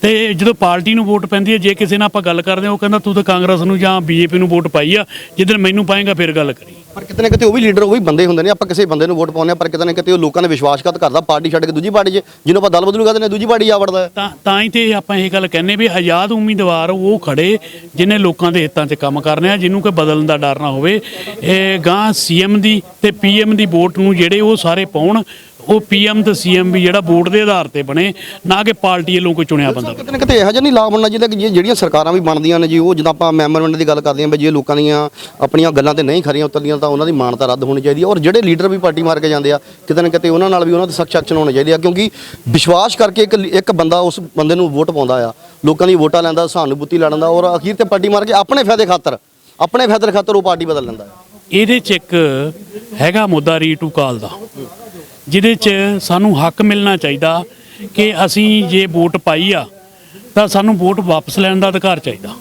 ਤੇ ਜਦੋਂ ਪਾਰਟੀ ਨੂੰ ਵੋਟ ਪੈਂਦੀ ਹੈ, ਜੇ ਕਿਸੇ ਨਾਲ ਆਪਾਂ ਗੱਲ ਕਰਦੇ ਹਾਂ ਉਹ ਕਹਿੰਦਾ ਤੂੰ ਤਾਂ ਕਾਂਗਰਸ ਨੂੰ ਜਾਂ BJP ਨੂੰ ਵੋਟ ਪਾਈ ਆ, ਜਿੱਦਣ ਮੈਨੂੰ ਪਾਏਗਾ ਫਿਰ ਗੱਲ ਕਰੀ। ਪਰ ਕਿਤੇ ਨਾ ਕਿਤੇ ਉਹ ਵੀ ਲੀਡਰ, ਉਹ ਵੀ ਬੰਦੇ ਹੁੰਦੇ ਨੇ। ਆਪਾਂ ਕਿਸੇ ਬੰਦੇ ਨੂੰ ਵੋਟ ਪਾਉਂਦੇ ਆ, ਪਰ ਕਿਤੇ ਨਾ ਕਿਤੇ ਉਹ ਲੋਕਾਂ ਨੇ ਵਿਸ਼ਵਾਸਘਾਤ ਕਰਦਾ, ਪਾਰਟੀ ਛੱਡ ਕੇ ਦੂਜੀ ਪਾਰਟੀ 'ਚ, ਜਿਹਨੂੰ ਆਪਾਂ ਦਲ ਬਦਲੂ ਕਹਿੰਦੇ ਨੇ, ਦੂਜੀ ਪਾਰਟੀ ਆ ਵੜਦਾ। ਤਾਂ ਹੀ ਤੇ ਆਪਾਂ ਇਹ ਗੱਲ ਕਹਿੰਦੇ ਵੀ ਆਜ਼ਾਦ ਉਮੀਦਵਾਰ ਉਹ ਖੜੇ ਜਿਹਨੇ ਲੋਕਾਂ ਦੇ ਹਿੱਤਾਂ 'ਚ ਕੰਮ ਕਰਨੇ ਆ, ਜਿਹਨੂੰ ਕੋਈ ਬਦਲਣ ਦਾ ਡਰ ਨਾ ਹੋਵੇ। ਇਹ ਗਾਂ CM ਦੀ ਤੇ PM ਦੀ ਵੋਟ ਨੂੰ ਜਿਹੜੇ ਉਹ ਸਾਰੇ ਪਾਉਣ, ਉਹ ਪੀਐਮ ਤੇ ਸੀਐਮ ਵੀ ਜਿਹੜਾ ਵੋਟ ਦੇ ਆਧਾਰ ਤੇ ਬਣੇ, ਨਾ ਕਿ ਪਾਰਟੀ ਵੱਲੋਂ ਕੋਈ ਚੁਣਿਆ ਬੰਦਾ। ਕਿਤੇ ਨਾ ਕਿਤੇ ਇਹੋ ਜਿਹਾ ਨਹੀਂ ਲਾਭ ਬਣਨਾ ਚਾਹੀਦਾ ਕਿ ਜਿਹੜੀਆਂ ਸਰਕਾਰਾਂ ਵੀ ਬਣਦੀਆਂ ਨੇ ਜੀ, ਉਹ ਜਿੱਦਾਂ ਆਪਾਂ ਮੈਂਬਰਮੈਂਟ ਦੀ ਗੱਲ ਕਰਦੇ ਹਾਂ ਵੀ ਜੇ ਲੋਕਾਂ ਦੀਆਂ ਆਪਣੀਆਂ ਗੱਲਾਂ ਤੇ ਨਹੀਂ ਖਰੀਆਂ ਉਤਰਦੀਆਂ ਤਾਂ ਉਹਨਾਂ ਦੀ ਮਾਨਤਾ ਰੱਦ ਹੋਣੀ ਚਾਹੀਦੀ ਹੈ। ਔਰ ਜਿਹੜੇ ਲੀਡਰ ਵੀ ਪਾਰਟੀ ਮਾਰ ਕੇ ਜਾਂਦੇ ਆ ਕਿਤੇ ਨਾ ਕਿਤੇ ਉਹਨਾਂ ਨਾਲ ਵੀ ਉਹਨਾਂ ਦੇ ਸਖਤ ਐਕਸ਼ਨ ਹੋਣੇ ਚਾਹੀਦੇ ਆ, ਕਿਉਂਕਿ ਵਿਸ਼ਵਾਸ ਕਰਕੇ ਇੱਕ ਬੰਦਾ ਉਸ ਬੰਦੇ ਨੂੰ ਵੋਟ ਪਾਉਂਦਾ ਆ, ਲੋਕਾਂ ਦੀ ਵੋਟਾਂ ਲੈਂਦਾ, ਸਹਾਨੂਭੂਤੀ ਲੈਂਦਾ ਔਰ ਅਖੀਰ ਤੇ ਪਾਰਟੀ ਮਾਰ ਕੇ ਆਪਣੇ ਫਾਇਦੇ ਖਾਤਰ ਉਹ ਪਾਰਟੀ ਬਦਲ ਲੈਂਦਾ ਹੈ। ਇਹਦੇ 'ਚ ਇੱਕ ਹੈਗਾ ਮੁੱਦਾ ਰੀਟੂ ਕਾਲ ਦਾ, ਜਿਹਦੇ 'ਚ ਸਾਨੂੰ ਹੱਕ ਮਿਲਣਾ ਚਾਹੀਦਾ ਕਿ ਅਸੀਂ ਜੇ ਵੋਟ ਪਾਈ ਆ ਤਾਂ ਸਾਨੂੰ ਵੋਟ ਵਾਪਸ ਲੈਣ ਦਾ ਅਧਿਕਾਰ ਚਾਹੀਦਾ।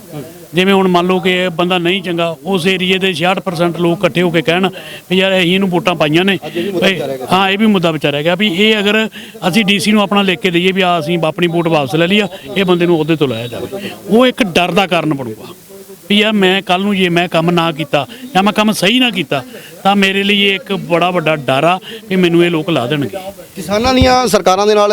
ਜਿਵੇਂ ਹੁਣ ਮੰਨ ਲਓ ਕਿ ਇਹ ਬੰਦਾ ਨਹੀਂ ਚੰਗਾ, ਉਸ ਏਰੀਏ ਦੇ 66% ਲੋਕ ਇਕੱਠੇ ਹੋ ਕੇ ਕਹਿਣ ਵੀ ਯਾਰ ਅਸੀਂ ਇਹਨੂੰ ਵੋਟਾਂ ਪਾਈਆਂ ਨੇ, ਹਾਂ ਇਹ ਵੀ ਮੁੱਦਾ ਵਿਚਾਰਿਆ ਰਹਿ ਗਿਆ ਵੀ ਇਹ ਅਗਰ ਅਸੀਂ ਡੀਸੀ ਨੂੰ ਆਪਣਾ ਲਿਖ ਕੇ ਦਈਏ ਵੀ ਆ ਅਸੀਂ ਆਪਣੀ ਵੋਟ ਵਾਪਸ ਲੈ ਲਈ ਆ, ਇਹ ਬੰਦੇ ਨੂੰ ਅਹੁਦੇ ਤੋਂ ਲਾਇਆ ਜਾਵੇ, ਉਹ ਇੱਕ ਡਰ ਦਾ ਕਾਰਨ ਬਣੂਗਾ ਵੀ ਯਾਰ ਮੈਂ ਕੱਲ ਨੂੰ ਜੇ ਮੈਂ ਕੰਮ ਨਾ ਕੀਤਾ ਜਾਂ ਮੈਂ ਕੰਮ ਸਹੀ ਨਾ ਕੀਤਾ ਤਾਂ ਮੇਰੇ ਲਈ ਇਹ ਇੱਕ ਬੜਾ ਵੱਡਾ ਡਰ ਆ ਕਿ ਮੈਨੂੰ ਇਹ ਲੋਕ ਲਾ ਦੇਣਗੇ। ਕਿਸਾਨਾਂ ਦੀਆਂ ਸਰਕਾਰਾਂ ਦੇ ਨਾਲ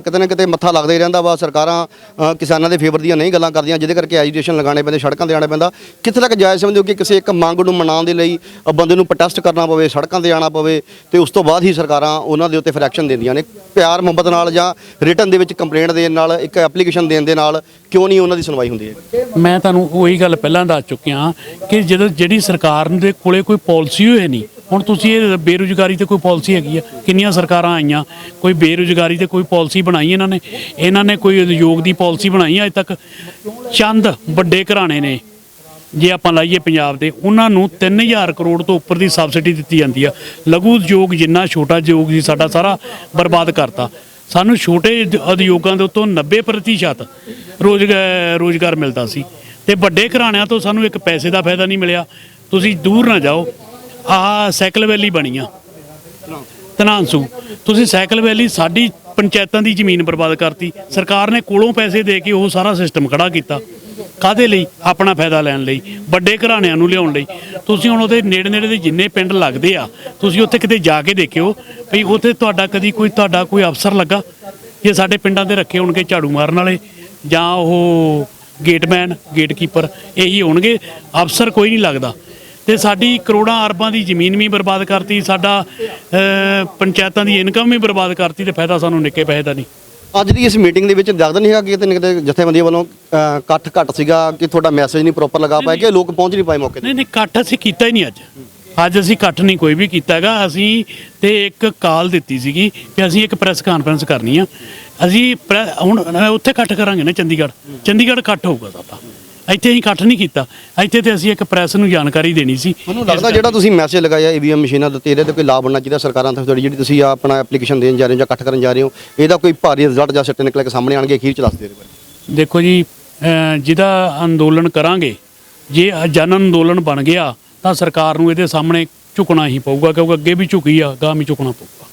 ਕਿਤੇ ਨਾ ਕਿਤੇ ਮੱਥਾ ਲੱਗਦਾ ਹੀ ਰਹਿੰਦਾ ਵਾ। ਸਰਕਾਰਾਂ ਕਿਸਾਨਾਂ ਦੇ ਫੇਵਰ ਦੀਆਂ ਨਹੀਂ ਗੱਲਾਂ ਕਰਦੀਆਂ, ਜਿਹਦੇ ਕਰਕੇ ਐਜੀਟੇਸ਼ਨ ਲਗਾਉਣੇ ਪੈਂਦੇ, ਸੜਕਾਂ ਤੇ ਆਉਣਾ ਪੈਂਦਾ। ਕਿੱਥੇ ਤੱਕ ਜਾਇਜ਼ ਸਮਝਦੇ ਹੋ ਕਿ ਕਿਸੇ ਇੱਕ ਮੰਗ ਨੂੰ ਮਨਾਉਣ ਦੇ ਲਈ ਬੰਦੇ ਨੂੰ ਪ੍ਰੋਟੈਸਟ ਕਰਨਾ ਪਵੇ, ਸੜਕਾਂ ਤੇ ਆਉਣਾ ਪਵੇ ਤੇ ਉਸ ਤੋਂ ਬਾਅਦ ਹੀ ਸਰਕਾਰਾਂ ਉਹਨਾਂ ਦੇ ਉੱਤੇ ਫਿਰ ਐਕਸ਼ਨ ਦਿੰਦੀਆਂ ਨੇ? ਪਿਆਰ ਮੁਹੱਬਤ ਨਾਲ ਜਾਂ ਰਿਟਨ ਦੇ ਵਿੱਚ ਕੰਪਲੇਂਟ ਦੇਣ ਨਾਲ, ਇੱਕ ਐਪਲੀਕੇਸ਼ਨ ਦੇਣ ਦੇ ਨਾਲ ਕਿਉਂ ਨਹੀਂ ਉਹਨਾਂ ਦੀ ਸੁਣਵਾਈ ਹੁੰਦੀ ਹੈ? ਮੈਂ ਤੁਹਾਨੂੰ ਉਹੀ ਗੱਲ ਪਹਿਲਾਂ ਦੱਸ ਚੁੱਕਿਆ ਕਿ ਜਦੋਂ ਜਿਹੜੀ ਸਰਕਾਰ ਦੇ ਕੋਲੇ ਕੋਈ ਪਾਲਿਸੀ ਹੋਏ ਨਹੀਂ, ਹੁਣ ਤੁਸੀਂ ਇਹ ਬੇਰੁਜ਼ਗਾਰੀ ਤੇ ਕੋਈ ਪਾਲਿਸੀ ਹੈਗੀ ਆ? ਕਿੰਨੀਆਂ ਸਰਕਾਰਾਂ ਆਈਆਂ, ਕੋਈ ਬੇਰੁਜ਼ਗਾਰੀ ਤੇ ਕੋਈ ਪਾਲਿਸੀ ਬਣਾਈ ਇਹਨਾਂ ਨੇ ਕੋਈ ਉਦਯੋਗ ਦੀ ਪਾਲਿਸੀ ਬਣਾਈ ਅਜੇ ਤੱਕ? ਚੰਦ ਵੱਡੇ ਘਰਾਣੇ ਨੇ ਜੇ ਆਪਾਂ ਲਾਈਏ ਪੰਜਾਬ ਦੇ, ਉਹਨਾਂ ਨੂੰ 3000 ਕਰੋੜ ਤੋਂ ਉੱਪਰ ਦੀ ਸਬਸਿਡੀ ਦਿੱਤੀ ਜਾਂਦੀ ਆ। ਲਘੂ ਉਦਯੋਗ ਜਿੰਨਾ ਛੋਟਾ ਉਦਯੋਗ ਸੀ ਸਾਡਾ ਸਾਰਾ ਬਰਬਾਦ ਕਰਤਾ। ਸਾਨੂੰ ਛੋਟੇ ਉਦਯੋਗਾਂ ਦੇ ਉੱਤੋਂ 90% ਰੋਜ਼ਗਾਰ ਮਿਲਦਾ ਸੀ ਤੇ ਵੱਡੇ ਘਰਾਣਿਆਂ ਤੋਂ ਸਾਨੂੰ ਇੱਕ ਪੈਸੇ ਦਾ ਫਾਇਦਾ ਨਹੀਂ ਮਿਲਿਆ। ਤੁਸੀਂ ਦੂਰ ਨਾ ਜਾਓ, ਆਹ ਸਾਈਕਲ ਵੈਲੀ ਬਣੀ ਆ ਧਨਾਂਸੂ, ਤੁਸੀਂ ਸਾਈਕਲ ਵੈਲੀ ਸਾਡੀ ਪੰਚਾਇਤਾਂ ਦੀ ਜ਼ਮੀਨ ਬਰਬਾਦ ਕਰਤੀ। ਸਰਕਾਰ ਨੇ ਕੋਲੋਂ ਪੈਸੇ ਦੇ ਕੇ ਉਹ ਸਾਰਾ ਸਿਸਟਮ ਖੜਾ ਕੀਤਾ। ਕਾਹਦੇ ਲਈ? ਆਪਣਾ ਫਾਇਦਾ ਲੈਣ ਲਈ, ਵੱਡੇ ਘਰਾਣਿਆਂ ਨੂੰ ਲਿਆਉਣ ਲਈ। ਤੁਸੀਂ ਹੁਣ ਉਹਦੇ ਨੇੜੇ ਨੇੜੇ ਦੇ ਜਿੰਨੇ ਪਿੰਡ ਲੱਗਦੇ ਆ, ਤੁਸੀਂ ਉੱਥੇ ਕਿਤੇ ਜਾ ਕੇ ਦੇਖਿਓ ਵੀ ਉੱਥੇ ਤੁਹਾਡਾ ਕੋਈ ਅਫਸਰ ਲੱਗਾ? ਜੇ ਸਾਡੇ ਪਿੰਡਾਂ ਦੇ ਰੱਖੇ ਹੋਣਗੇ ਝਾੜੂ ਮਾਰਨ ਵਾਲੇ ਜਾਂ ਉਹ ਗੇਟਮੈਨ, ਗੇਟਕੀਪਰ, ਇਹੀ ਹੋਣਗੇ, ਅਫਸਰ ਕੋਈ ਨਹੀਂ ਲੱਗਦਾ। ਤੇ ਸਾਡੀ ਕਰੋੜਾਂ ਅਰਬਾਂ ਦੀ ਜ਼ਮੀਨ ਵੀ ਬਰਬਾਦ ਕਰਤੀ, ਸਾਡਾ ਪੰਚਾਇਤਾਂ ਦੀ ਇਨਕਮ ਵੀ ਬਰਬਾਦ ਕਰਤੀ ਤੇ ਫਾਇਦਾ ਸਾਨੂੰ ਨਿੱਕੇ ਪੈਸੇ ਦਾ ਨਹੀਂ। ਅੱਜ ਦੀ ਇਸ ਮੀਟਿੰਗ ਦੇ ਵਿੱਚ ਲੱਗਦਾ ਨਹੀਂ ਹੈਗਾ ਕਿ ਕਿਤੇ ਨਾ ਕਿਤੇ ਜਥੇਬੰਦੀਆਂ ਵੱਲੋਂ ਇਕੱਠ ਘੱਟ ਸੀਗਾ, ਕਿ ਤੁਹਾਡਾ ਮੈਸੇਜ ਨਹੀਂ ਪ੍ਰੋਪਰ ਲਗਾ ਪਾਇਆ, ਕਿ ਲੋਕ ਪਹੁੰਚ ਨਹੀਂ ਪਾਏ ਮੌਕੇ ਤੇ? ਨਹੀਂ ਇਕੱਠ ਅਸੀਂ ਕੀਤਾ ਹੀ ਨਹੀਂ ਅੱਜ ਅਸੀਂ ਇਕੱਠ ਨਹੀਂ ਕੋਈ ਵੀ ਕੀਤਾ ਹੈਗਾ। ਅਸੀਂ ਤੇ ਇੱਕ ਕਾਲ ਦਿੱਤੀ ਸੀਗੀ ਕਿ ਅਸੀਂ ਇੱਕ ਪ੍ਰੈਸ ਕਾਨਫਰੰਸ ਕਰਨੀ ਆ। ਅਸੀਂ ਹੁਣ ਉੱਥੇ ਇਕੱਠ ਕਰਾਂਗੇ ਨਾ, ਚੰਡੀਗੜ੍ਹ ਇਕੱਠ ਹੋਊਗਾ ਸਾਡਾ। ਇੱਥੇ ਅਸੀਂ ਇਕੱਠ ਨਹੀਂ ਕੀਤਾ, ਇੱਥੇ ਤੇ ਅਸੀਂ ਇੱਕ ਪ੍ਰੈਸ ਨੂੰ ਜਾਣਕਾਰੀ ਦੇਣੀ ਸੀ। ਮੈਨੂੰ ਲੱਗਦਾ ਜਿਹੜਾ ਤੁਸੀਂ ਮੈਸੇਜ ਲਗਾਇਆ ਈਵੀਐਮ ਮਸ਼ੀਨਾਂ ਦੇ ਉੱਤੇ, ਇਹਦੇ ਤੇ ਕੋਈ ਲਾਭ ਹੋਣਾ ਚਾਹੀਦਾ ਸਰਕਾਰਾਂ ਤੋਂ। ਜਿਹੜੀ ਤੁਸੀਂ ਆਪਣਾ ਐਪਲੀਕੇਸ਼ਨ ਦੇਣ ਜਾ ਰਹੇ ਹੋ ਜਾਂ ਇਕੱਠ ਕਰਨ ਜਾ ਰਹੇ ਹੋ, ਇਹਦਾ ਕੋਈ ਭਾਰੀ ਰਿਜ਼ਲਟ ਜਾਂ ਸਿੱਟੇ ਨਿਕਲ ਕੇ ਸਾਹਮਣੇ ਆਣਗੇ? ਅਖੀਰ ਚ ਦੱਸ ਦਿਓ। ਦੇਖੋ ਜੀ, ਜਿਹਦਾ ਅੰਦੋਲਨ ਕਰਾਂਗੇ, ਜੇ ਜਨ ਅੰਦੋਲਨ ਬਣ ਗਿਆ ਤਾਂ ਸਰਕਾਰ ਨੂੰ ਇਹਦੇ ਸਾਹਮਣੇ ਝੁਕਣਾ ਹੀ ਪਊਗਾ, ਕਿਉਂਕਿ ਅੱਗੇ ਵੀ ਝੁਕੀ ਆ, ਅਗਾਂਹ ਵੀ ਝੁਕਣਾ ਪਊਗਾ।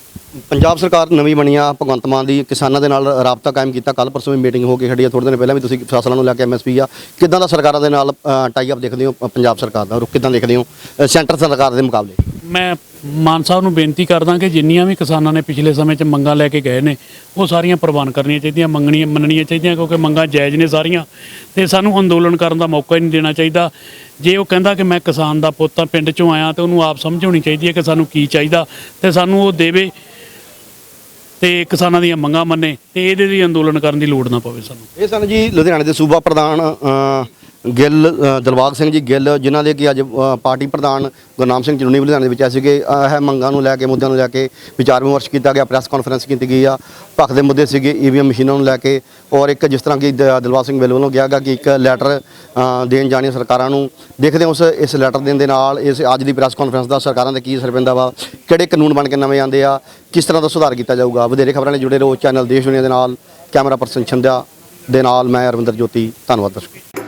ਪੰਜਾਬ ਸਰਕਾਰ ਨਵੀਂ ਬਣੀ ਆ, ਭਗਵੰਤ ਮਾਨ ਦੀ ਕਿਸਾਨਾਂ ਦੇ ਨਾਲ ਰਾਬਤਾ ਕਾਇਮ ਕੀਤਾ। ਕੱਲ ਪਰਸੋਂ ਵੀ ਮੀਟਿੰਗ ਹੋ ਕੇ ਹਟੀ ਆ, ਥੋੜੇ ਦਿਨ ਪਹਿਲਾਂ ਵੀ ਤੁਸੀਂ ਫਸਲਾਂ ਨੂੰ ਲੈ ਕੇ ਐਮਐਸਪੀ ਆ, ਕਿੱਦਾਂ ਦਾ ਸਰਕਾਰਾਂ ਦੇ ਨਾਲ ਟਾਈ ਅਪ ਦੇਖਦੇ ਹੋ? ਪੰਜਾਬ ਸਰਕਾਰ ਦਾ ਰੁਖ ਕਿੱਦਾਂ ਦੇਖਦੇ ਹੋ ਸੈਂਟਰ ਸਰਕਾਰ ਦੇ ਮੁਕਾਬਲੇ? ਮੈਂ ਮਾਨ ਸਾਹਿਬ ਨੂੰ ਬੇਨਤੀ ਕਰਦਾ ਕਿ ਜਿੰਨੀਆਂ ਵੀ ਕਿਸਾਨਾਂ ਨੇ ਪਿਛਲੇ ਸਮੇਂ 'ਚ ਮੰਗਾਂ ਲੈ ਕੇ ਗਏ ਨੇ, ਉਹ ਸਾਰੀਆਂ ਪ੍ਰਵਾਨ ਕਰਨੀਆਂ ਚਾਹੀਦੀਆਂ, ਮੰਨਣੀਆਂ ਚਾਹੀਦੀਆਂ, ਕਿਉਂਕਿ ਮੰਗਾਂ ਜਾਇਜ਼ ਨੇ ਸਾਰੀਆਂ, ਤੇ ਸਾਨੂੰ ਅੰਦੋਲਨ ਕਰਨ ਦਾ ਮੌਕਾ ਹੀ ਨਹੀਂ ਦੇਣਾ ਚਾਹੀਦਾ। ਜੇ ਉਹ ਕਹਿੰਦਾ ਕਿ ਮੈਂ ਕਿਸਾਨ ਦਾ ਪੁੱਤ ਆ, ਪਿੰਡ 'ਚੋਂ ਆਇਆ, ਤਾਂ ਉਹਨੂੰ ਆਪ ਸਮਝ ਹੋਣੀ ਚਾਹੀਦੀ ਹੈ ਕਿ ਸਾਨੂੰ ਕੀ ਚਾਹੀਦਾ ਤੇ ਸਾਨੂੰ ਉਹ ਦੇਵੇ ਤੇ ਕਿਸਾਨਾਂ ਦੀਆਂ ਮੰਗਾਂ ਮੰਨੇ, ਤੇ ਇਹਦੇ ਲਈ ਅੰਦੋਲਨ ਕਰਨ ਦੀ ਲੋੜ ਨਾ ਪਵੇ ਸਾਨੂੰ। ਇਹ ਸਨ ਜੀ ਲੁਧਿਆਣੇ ਦੇ ਸੂਬਾ ਪ੍ਰਧਾਨ ਗਿੱਲ, ਦਿਲਬਾਗ ਸਿੰਘ ਜੀ ਗਿੱਲ, ਜਿਨ੍ਹਾਂ ਦੇ ਕਿ ਅੱਜ ਪਾਰਟੀ ਪ੍ਰਧਾਨ ਗੁਰਨਾਮ ਸਿੰਘ ਚਨੂਨੀ ਲੁਧਿਆਣੇ ਦੇ ਵਿੱਚ ਆਏ ਸੀਗੇ। ਇਹ ਮੰਗਾਂ ਨੂੰ ਲੈ ਕੇ, ਮੁੱਦਿਆਂ ਨੂੰ ਲੈ ਕੇ ਵਿਚਾਰ ਵਿਮਰਸ਼ ਕੀਤਾ ਗਿਆ, ਪ੍ਰੈਸ ਕਾਨਫਰੰਸ ਕੀਤੀ ਗਈ ਆ। ਭੱਖ ਦੇ ਮੁੱਦੇ ਸੀਗੇ ਈਵੀਐਮ ਮਸ਼ੀਨਾਂ ਨੂੰ ਲੈ ਕੇ, ਔਰ ਇੱਕ ਜਿਸ ਤਰ੍ਹਾਂ ਕਿ ਦਿਲਬਾਗ ਸਿੰਘ ਗਿੱਲ ਵੱਲੋਂ ਕਿਹਾ ਗਿਆ ਕਿ ਇੱਕ ਲੈਟਰ ਦੇਣ ਜਾਣੀ ਸਰਕਾਰਾਂ ਨੂੰ। ਦੇਖਦੇ ਹਾਂ ਇਸ ਲੈਟਰ ਦੇਣ ਦੇ ਨਾਲ ਇਸ ਅੱਜ ਦੀ ਪ੍ਰੈਸ ਕਾਨਫਰੰਸ ਦਾ ਸਰਕਾਰਾਂ ਦੇ ਕੀ ਅਸਰ ਪੈਂਦਾ ਵਾ, ਕਿਹੜੇ ਕਾਨੂੰਨ ਬਣ ਕੇ ਨਵੇਂ ਆਉਂਦੇ ਆ, ਕਿਸ ਤਰ੍ਹਾਂ ਦਾ ਸੁਧਾਰ ਕੀਤਾ ਜਾਊਗਾ। ਵਧੇਰੇ ਖਬਰਾਂ ਲਈ ਜੁੜੇ ਰਹੋ ਚੈਨਲ ਦੇਸ਼ ਦੁਨੀਆ ਦੇ ਨਾਲ। ਕੈਮਰਾ ਪਰਸਨ ਛੰਦਿਆ ਦੇ ਨਾਲ ਮੈਂ ਅਰਵਿੰਦਰ ਜੋਤੀ, ਧੰਨਵਾਦ ਦਰਸ਼ਕੋ।